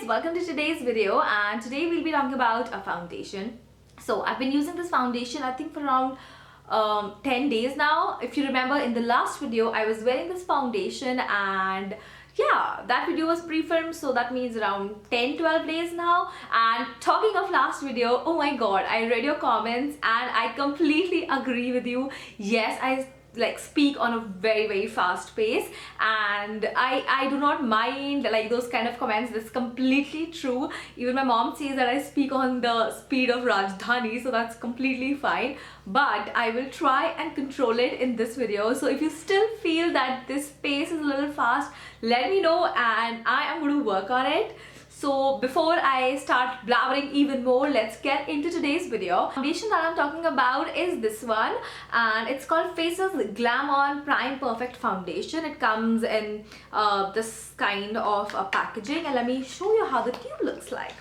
welcome to today's video, and today we'll be talking about a foundation. So I've been using this foundation I think for around 10 days now. If you remember, in the last video I was wearing this foundation, and yeah, that video was pre-filmed, so that means around 10-12 days now. And talking of last video, oh my god, I read your comments and I completely agree with you. Yes, I speak on a very fast pace, and I do not mind like those kind of comments. That's completely true. Even my mom says that I speak on the speed of Rajdhani, so that's completely fine, but I will try and control it in this video. So if you still feel that this pace is a little fast, let me know and I am going to work on it. So before I start blabbering even more, let's get into today's video. The foundation that I'm talking about is this one, and it's called Face's Glam On Prime Perfect Foundation. It comes in this kind of packaging, and let me show you how the tube looks like.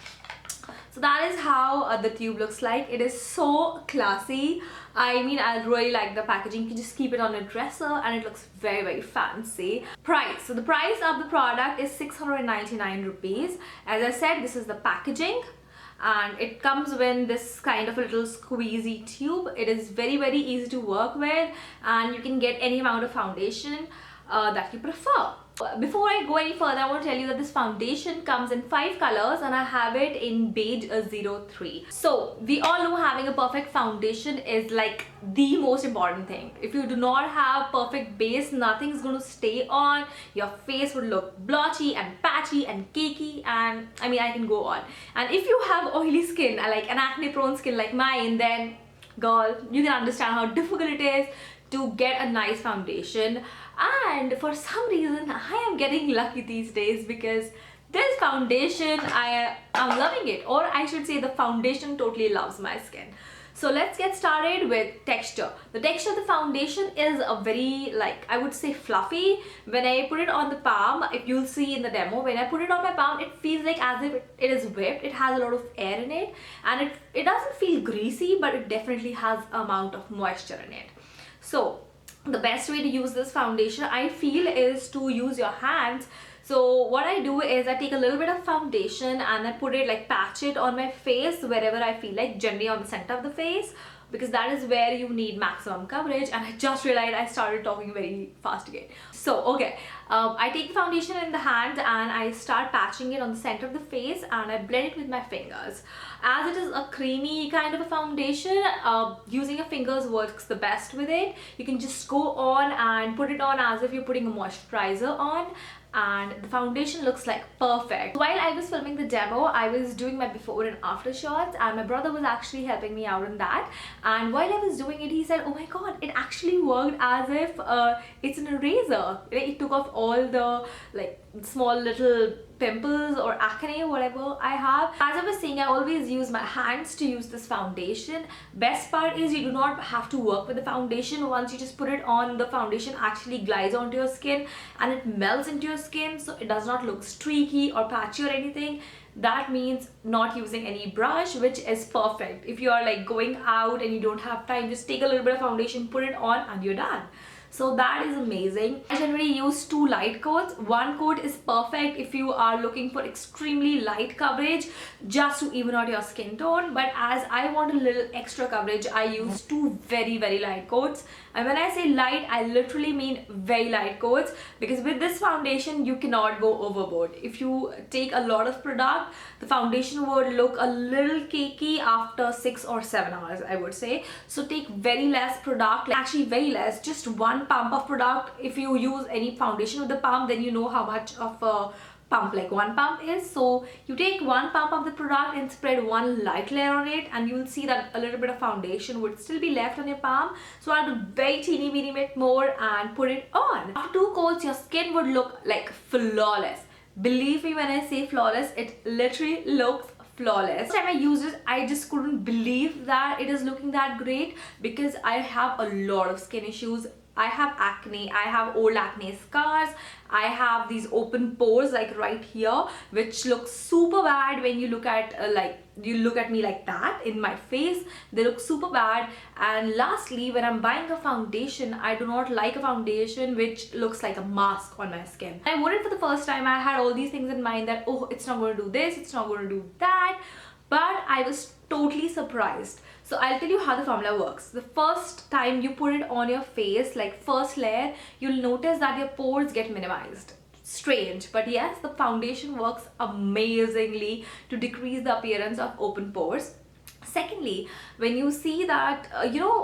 So that is how the tube looks like. It is so classy. I mean, I really like the packaging. You can just keep it on a dresser and it looks very fancy. Price. So the price of the product is 699 rupees. As I said, this is the packaging, and it comes with this kind of a little squeezy tube. It is very easy to work with, and you can get any amount of foundation that you prefer. Before I go any further, I want to tell you that this foundation comes in 5 colors, and I have it in beige 03. So we all know having a perfect foundation is like the most important thing. If you do not have perfect base, nothing is going to stay on. Your face would look blotchy and patchy and cakey, and I mean, I can go on. And if you have oily skin, like an acne prone skin like mine, then girl, you can understand how difficult it is to get a nice foundation. And for some reason I am getting lucky these days, because this foundation, I'm loving it, or I should say the foundation totally loves my skin. So let's get started with texture. The texture of the foundation is a very, like, I would say fluffy. When I put it on the palm, if you'll see in the demo, when I put it on my palm, it feels like as if it is whipped. It has a lot of air in it, and it doesn't feel greasy, but it definitely has amount of moisture in it. So the best way to use this foundation, I feel, is to use your hands. So what I do is I take a little bit of foundation and I put it, like, patch it on my face wherever I feel like, generally on the center of the face, because that is where you need maximum coverage. And I just realized I started talking very fast again. So okay, I take the foundation in the hand and I start patching it on the center of the face, and I blend it with my fingers. As it is a creamy kind of a foundation, using your fingers works the best with it. You can just go on and put it on as if you're putting a moisturizer on, and the foundation looks like perfect. While I was filming the demo, I was doing my before and after shots, and my brother was actually helping me out in that. And while I was doing it, he said, oh my god, it actually worked as if it's an eraser. It took off all the like small little pimples or acne, whatever I have. As I was saying, I always use my hands to use this foundation. Best part is you do not have to work with the foundation. Once you just put it on, the foundation actually glides onto your skin and it melts into your skin, so it does not look streaky or patchy or anything. That means not using any brush, which is perfect. If you are like going out and you don't have time, just take a little bit of foundation, put it on, and you're done. So that is amazing. I generally use 2 light coats. 1 coat is perfect if you are looking for extremely light coverage, just to even out your skin tone. But as I want a little extra coverage, I use 2 very light coats. And when I say light, I literally mean very light coats, because with this foundation you cannot go overboard. If you take a lot of product, the foundation would look a little cakey after 6 or 7 hours, I would say. So take very less product, actually very less, just 1 pump of product. If you use any foundation with the pump, then you know how much of a pump, like 1 pump is. So you take 1 pump of the product and spread 1 light layer on it, and you will see that a little bit of foundation would still be left on your palm. So I'll do very teeny bit more and put it on. After 2 coats, your skin would look like flawless. Believe me when I say flawless, it literally looks flawless. The time I used it, I just couldn't believe that it is looking that great, because I have a lot of skin issues. I have acne, I have old acne scars, I have these open pores like right here, which looks super bad when you look at you look at me like that in my face. They look super bad. And lastly, when I'm buying a foundation, I do not like a foundation which looks like a mask on my skin. I wore it for the first time. I had all these things in mind that, oh, it's not going to do this, it's not going to do that, but I was totally surprised. So I'll tell you how the formula works. The first time you put it on your face, like first layer, you'll notice that your pores get minimized. Strange, but yes, the foundation works amazingly to decrease the appearance of open pores. Secondly, when you see that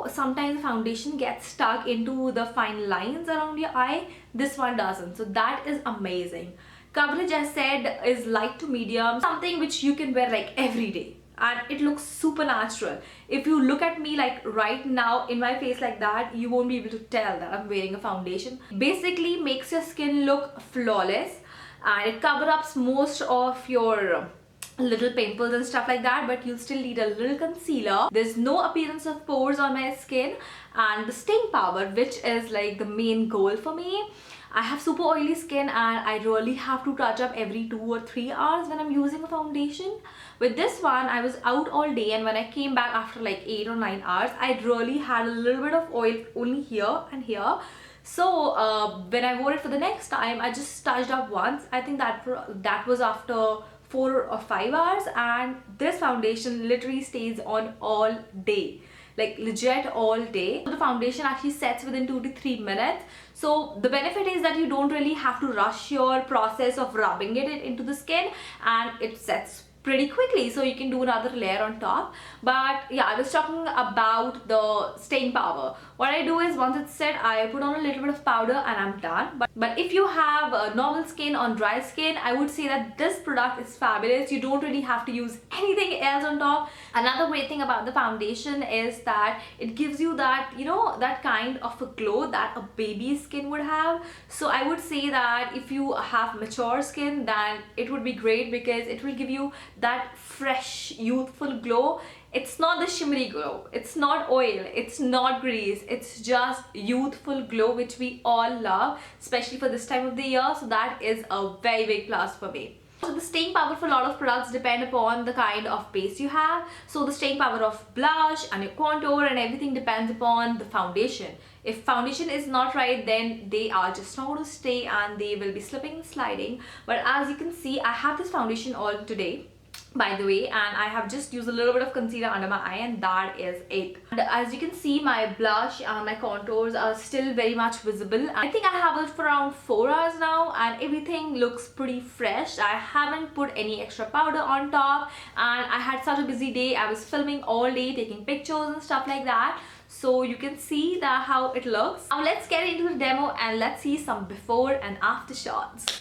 sometimes the foundation gets stuck into the fine lines around your eye, this one doesn't. So that is amazing. Coverage, as said, is light to medium, something which you can wear like every day, and it looks super natural. If you look at me like right now in my face like that, you won't be able to tell that I'm wearing a foundation. Basically makes your skin look flawless, and it covers up most of your little pimples and stuff like that, but you still need a little concealer. There's no appearance of pores on my skin, and the staying power, which is like the main goal for me. I have super oily skin and I really have to touch up every 2 or 3 hours when I'm using a foundation. With this one, I was out all day, and when I came back after like 8 or 9 hours, I really had a little bit of oil only here and here. So when I wore it for the next time, I just touched up once. I think that was after 4 or 5 hours, and this foundation literally stays on all day, like legit all day. The foundation actually sets within 2 to 3 minutes. So the benefit is that you don't really have to rush your process of rubbing it into the skin, and it sets pretty quickly, so you can do another layer on top. But yeah, I was talking about the staying power. What I do is, once it's set, I put on a little bit of powder and I'm done. But if you have a normal skin or dry skin, I would say that this product is fabulous. You don't really have to use anything else on top. Another great thing about the foundation is that it gives you that, that kind of a glow that a baby's skin would have. So I would say that if you have mature skin, then it would be great, because it will give you that fresh, youthful glow. It's not the shimmery glow, it's not oil, it's not grease, it's just youthful glow, which we all love, especially for this time of the year. So that is a very big plus for me. So the staying power for a lot of products depend upon the kind of base you have. So the staying power of blush and your contour and everything depends upon the foundation. If foundation is not right, then they are just not going to stay and they will be slipping and sliding. But as you can see, I have this foundation on today, by the way, and I have just used a little bit of concealer under my eye, and that is it. And as you can see, my blush and my contours are still very much visible. I think I have it for around 4 hours now, and everything looks pretty fresh. I haven't put any extra powder on top, and I had such a busy day. I was filming all day, taking pictures and stuff like that. So you can see that how it looks. Now let's get into the demo and let's see some before and after shots.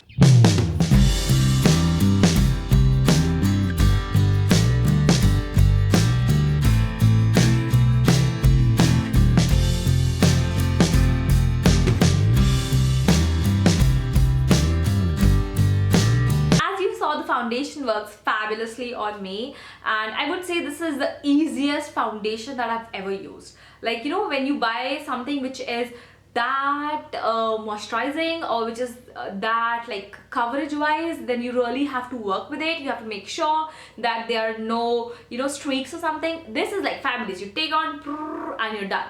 Foundation works fabulously on me, and I would say this is the easiest foundation that I've ever used. Like, when you buy something which is that moisturizing, or which is that like coverage wise, then you really have to work with it. You have to make sure that there are no streaks or something. This is like fabulous. You take on and you're done.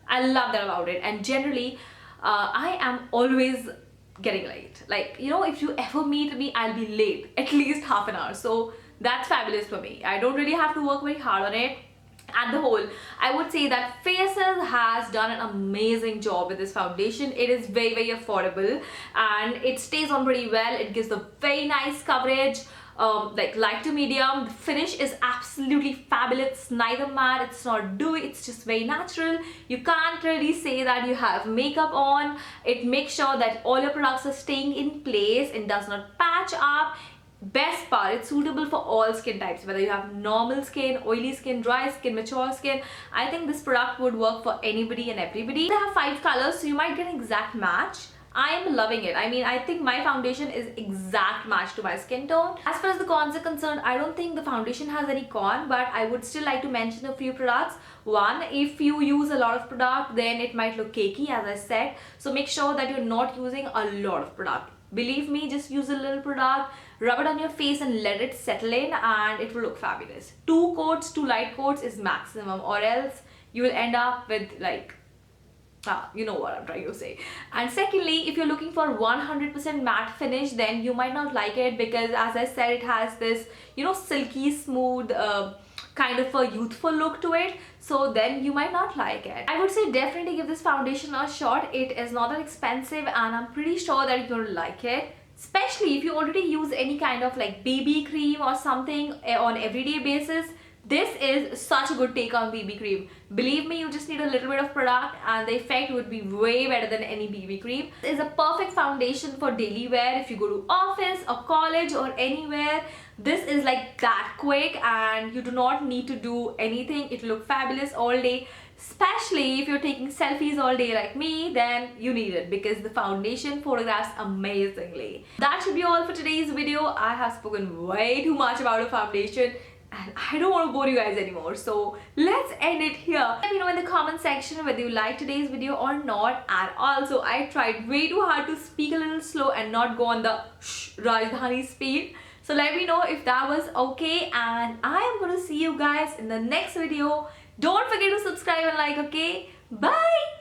I love that about it. And generally I am always getting late. Like, if you ever meet me, I'll be late at least half an hour. So that's fabulous for me. I don't really have to work very hard on it. At the whole, I would say that Faces has done an amazing job with this foundation. It is very, very affordable and it stays on pretty well. It gives a very nice coverage, like light to medium. The finish is absolutely fabulous. It's neither matte, it's not dewy, it's just very natural. You can't really say that you have makeup on. It makes sure that all your products are staying in place. It does not patch up. Best part, it's suitable for all skin types, whether you have normal skin, oily skin, dry skin, mature skin. I think this product would work for anybody and everybody. They have 5 colors, so you might get an exact match. I am loving it. I mean, I think my foundation is exact match to my skin tone. As far as the cons are concerned, I don't think the foundation has any con, but I would still like to mention a few products. One, if you use a lot of product, then it might look cakey, as I said. So make sure that you're not using a lot of product. Believe me, just use a little product, rub it on your face and let it settle in, and it will look fabulous. 2 coats, 2 light coats is maximum, or else you will end up with like, you know what I'm trying to say. And secondly, if you're looking for 100% matte finish, then you might not like it, because as I said, it has this, you know, silky smooth kind of a youthful look to it, so then you might not like it. I would say definitely give this foundation a shot. It is not that expensive and I'm pretty sure that you're gonna like it, especially if you already use any kind of like BB cream or something on everyday basis. This is such a good take on BB cream. Believe me, you just need a little bit of product and the effect would be way better than any BB cream. This is a perfect foundation for daily wear. If you go to office or college or anywhere, this is like that quick and you do not need to do anything. It will look fabulous all day. Especially if you're taking selfies all day like me, then you need it because the foundation photographs amazingly. That should be all for today's video. I have spoken way too much about a foundation and I don't want to bore you guys anymore, so let's end it here. Let me know in the comment section whether you liked today's video or not. And also, I tried way too hard to speak a little slow and not go on the Rajdhani speed, so let me know if that was okay, and I am gonna see you guys in the next video. Don't forget to subscribe and like, okay? Bye!